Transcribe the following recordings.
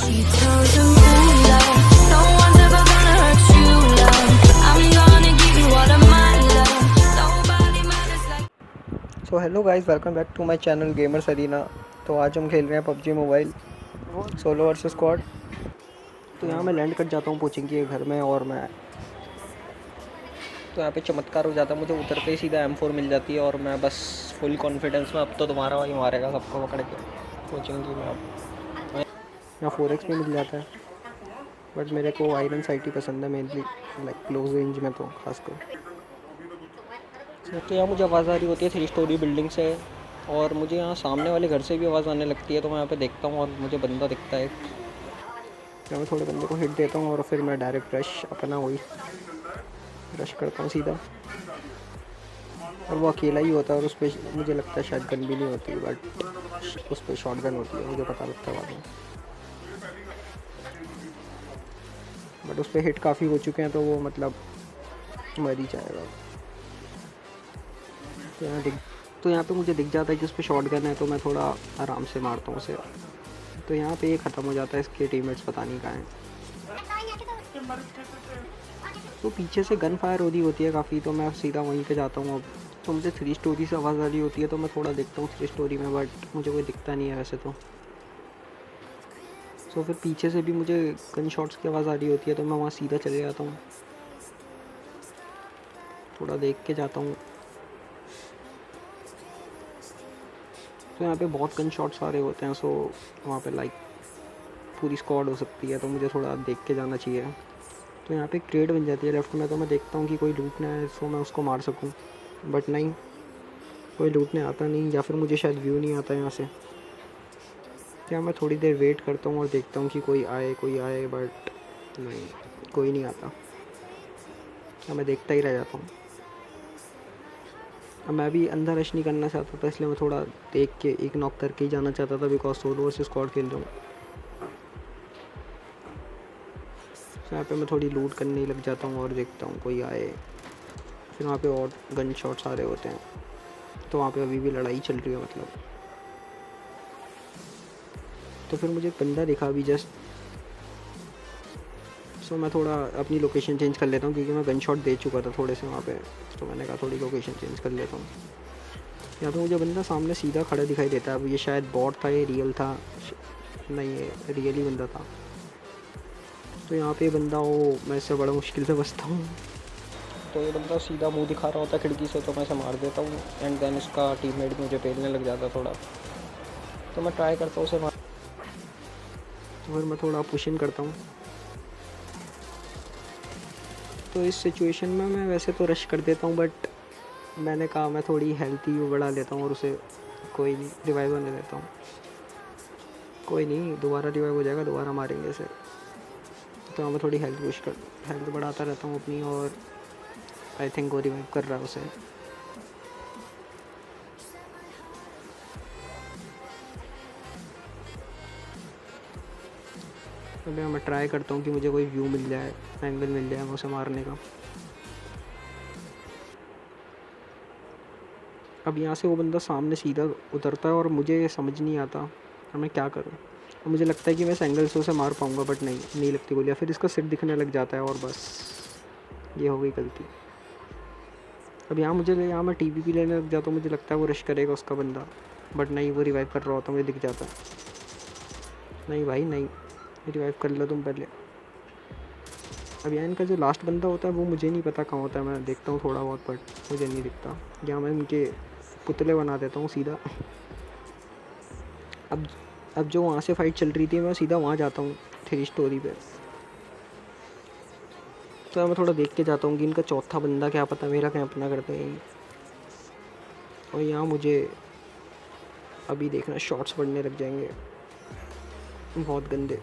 She tells him, ooh, love, no one's ever gonna hurt you, love. I'm gonna give you all of my love. Nobody matters like. So hello guys, welcome back to my channel gamers arena. तो आज हम खेल रहे हैं PUBG mobile solo versus squad. तो यहाँ मैं land कर जाता हूँ कोचिंग के घर में, और मैं तो यहाँ पे चमत्कार हो जाता है, मुझे उतरते ही सीधा M4 मिल जाती है और मैं बस फुल कॉन्फिडेंस में अब तो तुम्हारा भाई मारेगा सबको पकड़ के कोचिंग की में। अब यहाँ 4x भी मिल जाता है, बट मेरे को आयरन साइट ही पसंद है मेनली, लाइक क्लोज रेंज में तो खासकर। तो यहाँ मुझे आवाज़ आ रही होती है 3 स्टोरी बिल्डिंग से, और मुझे यहाँ सामने वाले घर से भी आवाज़ आने लगती है। तो मैं यहाँ पे देखता हूँ और मुझे बंदा दिखता है। यहाँ मैं थोड़े बंदे को हिट देता हूँ और फिर मैं डायरेक्ट रश अपना वही रश करता हूँ सीधा, और वो अकेला ही होता है और उस पर मुझे लगता है शायद गन भी नहीं होती, बट उस पर शॉट गन होती है, मुझे पता लगता है बाद में। बट उस पर हिट काफ़ी हो चुके हैं तो वो मतलब मर ही जाएगा। तो यहाँ पे मुझे दिख जाता है कि उस पर शॉट गन है, तो मैं थोड़ा आराम से मारता हूँ उसे। तो यहाँ पे ये ख़त्म हो जाता है, इसके टीममेट्स पता नहीं कहाँ हैं। तो पीछे से गन फायर हो रही होती है काफ़ी, तो मैं सीधा वहीं पे जाता हूँ। अब तो मुझे 3 स्टोरी से आवाज़ आ रही होती है, तो मैं थोड़ा देखता हूँ 3 स्टोरी में, बट मुझे कोई दिखता नहीं है वैसे तो। सो फिर पीछे से भी मुझे गन शॉट्स की आवाज़ आ रही होती है, तो मैं वहाँ सीधा चले जाता हूँ, थोड़ा देख के जाता हूँ। तो यहाँ पे बहुत गन शॉट्स आ रहे होते हैं, सो वहाँ पे लाइक पूरी स्क्वाड हो सकती है, तो मुझे थोड़ा देख के जाना चाहिए। तो यहाँ पे एक ट्रेड बन जाती है लेफ्ट में, तो मैं देखता हूँ कि कोई लूटना है सो मैं उसको मार सकूँ, बट नहीं, कोई लूटने आता नहीं, या फिर मुझे शायद व्यू नहीं आता यहाँ से। क्या मैं थोड़ी देर वेट करता हूँ और देखता हूँ कि कोई आए, बट नहीं, कोई नहीं आता। क्या मैं देखता ही रह जाता हूँ। अब मैं भी अंदर रश नहीं करना चाहता था, इसलिए मैं थोड़ा देख के एक नॉक करके ही जाना चाहता था, बिकॉज सोलो वर्सेस स्क्वाड खेल रहा हूँ। तो यहाँ पे मैं थोड़ी लूट करने लग जाता हूँ और देखता हूँ कोई आए। फिर वहाँ पे और गन शॉट्स आ रहे होते हैं, तो वहाँ पे अभी भी लड़ाई चल रही है मतलब। तो फिर मुझे एक बंदा दिखा अभी जस्ट, सो मैं थोड़ा अपनी लोकेशन चेंज कर लेता हूँ, क्योंकि मैं गन शॉट दे चुका था थोड़े से वहाँ पे। तो मैंने कहा थोड़ी लोकेशन चेंज कर लेता हूँ। यहाँ पे मुझे बंदा सामने सीधा खड़ा दिखाई देता है। अब ये शायद बॉट था, ये रियल था नहीं, ये रियल ही बंदा था। तो यहाँ पे बंदा हो, मैं इससे बड़ा मुश्किल से बचता हूँ। तो ये बंदा सीधा मुंह दिखा रहा होता खिड़की से, तो मैं इसे मार देता हूँ, एंड देन उसका टीममेट मुझे पेलने लग जाता थोड़ा। तो मैं ट्राई करता हूँ उसे मार, तो फिर मैं थोड़ा पुश इन करता हूँ। तो इस सिचुएशन में मैं वैसे तो रश कर देता हूँ, बट मैंने कहा मैं थोड़ी हेल्थ ही बढ़ा लेता हूँ और उसे कोई नहीं रिवाइव होने देता हूँ। कोई नहीं, दोबारा रिवाइव हो जाएगा, दोबारा मारेंगे इसे। तो मैं थोड़ी हेल्थ बढ़ाता रहता हूँ अपनी, और आई थिंक वो रिवाइव कर रहा है उसे। अभी मैं ट्राई करता हूँ कि मुझे कोई व्यू मिल जाए, एंगल मिल जाए उसे मारने का। अब यहाँ से वो बंदा सामने सीधा उतरता है और मुझे समझ नहीं आता अब मैं क्या करूँ। और मुझे लगता है कि मैं इस एंगल से उसे मार पाऊँगा, बट नहीं लगती गोली, या फिर इसका सिर दिखने लग जाता है, और बस ये हो गई गलती। अब यहाँ मैं TPP लेने लग जाता हूँ, मुझे लगता है वो रश करेगा उसका बंदा, बट नहीं, वो रिवाइव कर रहा होता, मुझे दिख जाता है। नहीं भाई नहीं, रिवाइव कर लो तुम पहले। अब यहाँ इनका जो लास्ट बंदा होता है वो मुझे नहीं पता कहाँ होता है, मैं देखता हूँ थोड़ा बहुत, बट मुझे नहीं दिखता। यहाँ मैं इनके पुतले बना देता हूँ सीधा। अब जो वहाँ से फाइट चल रही थी, मैं सीधा वहाँ जाता हूँ 3 स्टोरी पे। तो मैं थोड़ा देख के जाता हूँ कि इनका चौथा बंदा क्या पता मेरा क्या अपना करते हैं। और यहाँ मुझे अभी देखना शॉट्स पड़ने लग जाएंगे बहुत गंदे,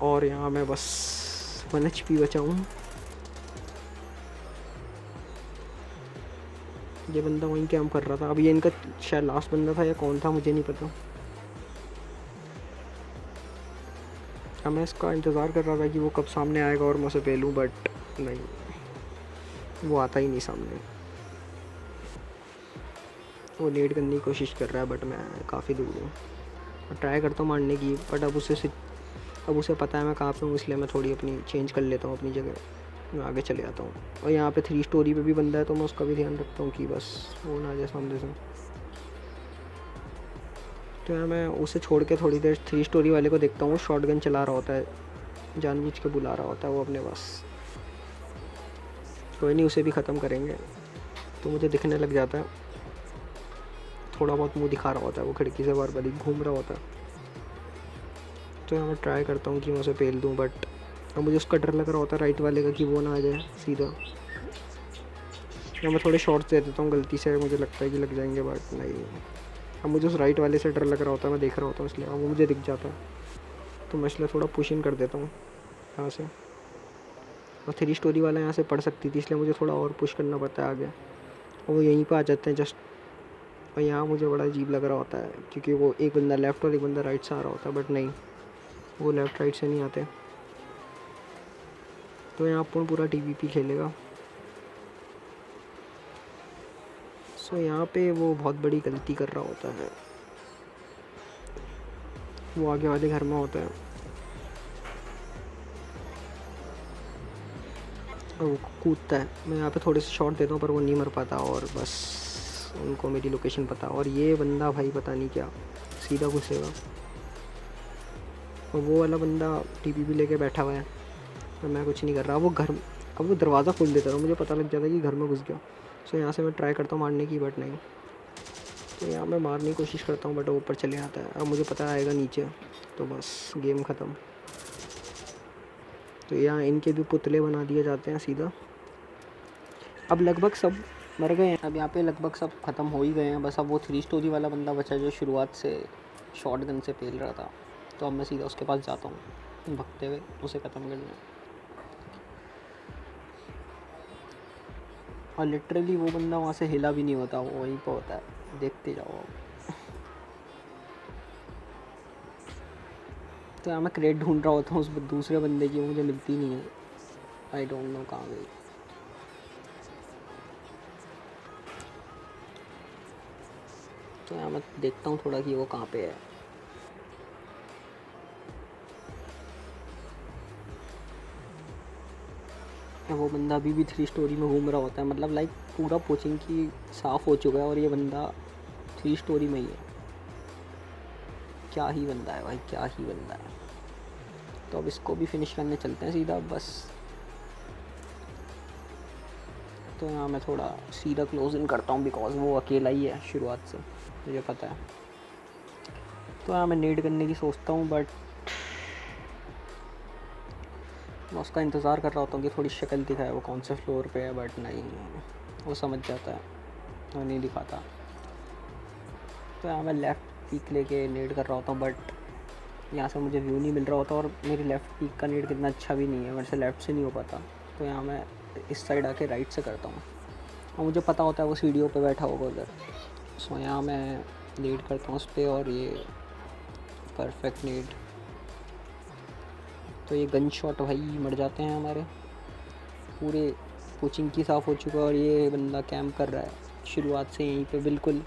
और यहाँ मैं बस 1 HP बचा हूँ। ये बंदा वहीं कैंप कर रहा था। अब ये इनका शायद लास्ट बंदा था या कौन था मुझे नहीं पता। अब मैं इसका इंतज़ार कर रहा था कि वो कब सामने आएगा और मैं उसे पेलूँ, बट नहीं, वो आता ही नहीं सामने। वो नेट करने की कोशिश कर रहा है, बट मैं काफ़ी दूर हूँ। ट्राई करता हूँ मारने की, बट अब अब उसे पता है मैं कहाँ पे हूँ, इसलिए मैं थोड़ी अपनी चेंज कर लेता हूँ अपनी जगह, मैं आगे चले जाता हूँ। और यहाँ पे 3 स्टोरी पे भी बंदा है तो मैं उसका भी ध्यान रखता हूँ कि बस वो ना आ जाए सामने से। तो यहाँ मैं उसे छोड़ के थोड़ी देर 3 स्टोरी वाले को देखता हूँ, शॉटगन चला रहा होता है, जानबूझ के बुला रहा होता है वो अपने पास। कोई नहीं, उसे भी ख़त्म करेंगे। तो मुझे दिखने लग जाता है, थोड़ा बहुत मुंह दिखा रहा होता है वो, खिड़की से बार-बार घूम रहा होता है। तो यहाँ मैं ट्राई करता हूँ कि मैं उसे पेल दूँ, बट अब मुझे उसका डर लग रहा होता है राइट वाले का कि वो ना आ जाए सीधा। या मैं थोड़े शॉट्स दे देता हूँ गलती से, मुझे लगता है कि लग जाएंगे, बट नहीं। अब मुझे उस राइट वाले से डर लग रहा होता है, मैं देख रहा होता हूँ इसलिए, अब वो मुझे दिख जाता है तो मैं इसलिए थोड़ा पुश इन कर देता हूँ यहाँ से। और 3 स्टोरी वाला यहाँ से पढ़ सकती थी, इसलिए मुझे थोड़ा और पुश करना पड़ता है आगे, और वो यहीं पर आ जाते हैं जस्ट। और यहाँ मुझे बड़ा अजीब लग रहा होता है क्योंकि वो एक बंदा लेफ़्ट और एक बंदा राइट से आ रहा होता है, बट नहीं, वो लेफ़्ट राइट से नहीं आते। तो यहाँ अपन पूरा TVP खेलेगा। सो यहाँ पे वो बहुत बड़ी गलती कर रहा होता है, वो आगे वाले घर में होता है और वो कूदता है। मैं यहाँ पे थोड़े से शॉट देता हूँ पर वो नहीं मर पाता, और बस उनको मेरी लोकेशन पता। और ये बंदा भाई पता नहीं क्या सीधा घुसेगा, और वो वाला बंदा TVP लेके बैठा हुआ है और मैं कुछ नहीं कर रहा। अब वो दरवाज़ा खोल देता था, मुझे पता लग जाता कि घर में घुस गया। सो यहाँ से मैं ट्राई करता हूँ मारने की, बट नहीं। तो यहाँ मैं मारने की कोशिश करता हूँ बट वो ऊपर चले आता है। अब मुझे पता आएगा नीचे, तो बस गेम ख़त्म। तो यहाँ इनके भी पुतले बना दिए जाते हैं सीधा। अब लगभग सब मर गए हैं, अब यहाँ पे लगभग सब ख़त्म हो ही गए हैं। बस अब वो 3 स्टोरी वाला बंदा बचा जो शुरुआत से शॉटगन से पेल रहा था। तो अब मैं सीधा उसके पास जाता हूँ भगते हुए उसे ख़त्म करने। और लिटरली वो बंदा वहाँ से हिला भी नहीं होता, वो वहीं पर होता है, देखते जाओ आप। तो यहाँ मैं क्रेट ढूंढ रहा होता हूँ उस दूसरे बंदे की, मुझे मिलती नहीं है, आई डोंट नो कहाँ गई। तो यहाँ मैं देखता हूँ थोड़ा कि वो कहाँ पे है। वो बंदा अभी भी 3 स्टोरी में घूम रहा होता है, मतलब लाइक पूरा पोचिंग की साफ़ हो चुका है और ये बंदा 3 स्टोरी में ही है। क्या ही बंदा है भाई, क्या ही बंदा है। तो अब इसको भी फिनिश करने चलते हैं सीधा बस। तो यहाँ मैं थोड़ा सीधा क्लोज इन करता हूँ बिकॉज वो अकेला ही है शुरुआत से, मुझे पता है। तो यहाँ मैं नेड करने की सोचता हूँ, बट मैं उसका इंतज़ार कर रहा होता हूँ कि थोड़ी शक्ल दिखाए वो कौन से फ्लोर पे है, बट नहीं, वो समझ जाता है और नहीं दिखाता। तो यहाँ मैं लेफ़्ट पीक लेके नेड कर रहा होता हूँ, बट यहाँ से मुझे व्यू नहीं मिल रहा होता और मेरी लेफ़्ट पीक का नेड कितना अच्छा भी नहीं है, मेरे से लेफ़्ट से नहीं हो पाता। तो यहाँ मैं इस साइड आके राइट से करता हूँ और मुझे पता होता है वो सीढ़ियों पे बैठा होगा उधर। सो यहाँ मैं नेड करता हूँ उस पर और ये परफेक्ट नेड। तो ये गन शॉट भाई मर जाते हैं हमारे, पूरे कोचिंग की साफ़ हो चुका है और ये बंदा कैंप कर रहा है शुरुआत से यहीं पे बिल्कुल।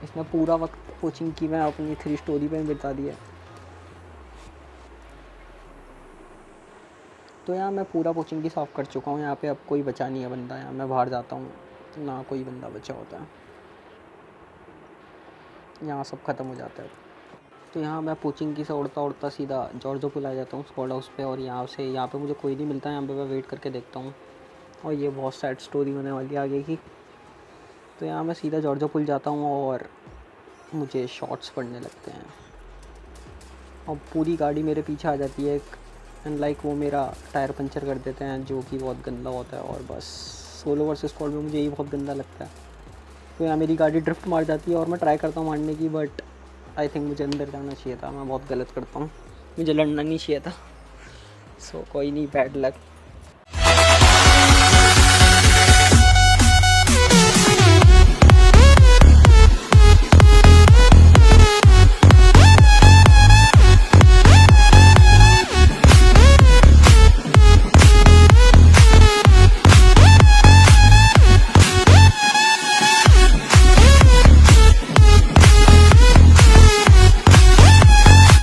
इसने पूरा वक्त कोचिंग की मैं अपनी 3 स्टोरी पे बिता दिया। तो यहाँ मैं पूरा कोचिंग की साफ़ कर चुका हूँ, यहाँ पे अब कोई बचा नहीं है बंदा। यहाँ मैं बाहर जाता हूँ ना कोई बंदा बचा होता है, यहाँ सब ख़त्म हो जाता है। तो यहाँ मैं कोचिंग की से उड़ता उड़ता सीधा जॉर्जो पुल आ जाता हूँ स्क्वाड हाउस पे, और यहाँ पे मुझे कोई नहीं मिलता है। यहाँ पे मैं वेट करके देखता हूँ और ये बहुत सैड स्टोरी होने वाली है आगे की। तो यहाँ मैं सीधा जॉर्जो पुल जाता हूँ और मुझे शॉट्स पड़ने लगते हैं और पूरी गाड़ी मेरे पीछे आ जाती है एंड लाइक वो मेरा टायर पंचर कर देते हैं, जो कि बहुत गंदा होता है। और बस सोलो वर्सेस स्क्वाड में मुझे यही बहुत गंदा लगता है। तो यहाँ मेरी गाड़ी ड्रिफ्ट मार जाती है और मैं ट्राई करता हूँ मारने की, बट आई थिंक मुझे अंदर जाना चाहिए था। मैं बहुत गलत करता हूँ, मुझे लड़ना नहीं चाहिए था। सो कोई नहीं, बैड लक।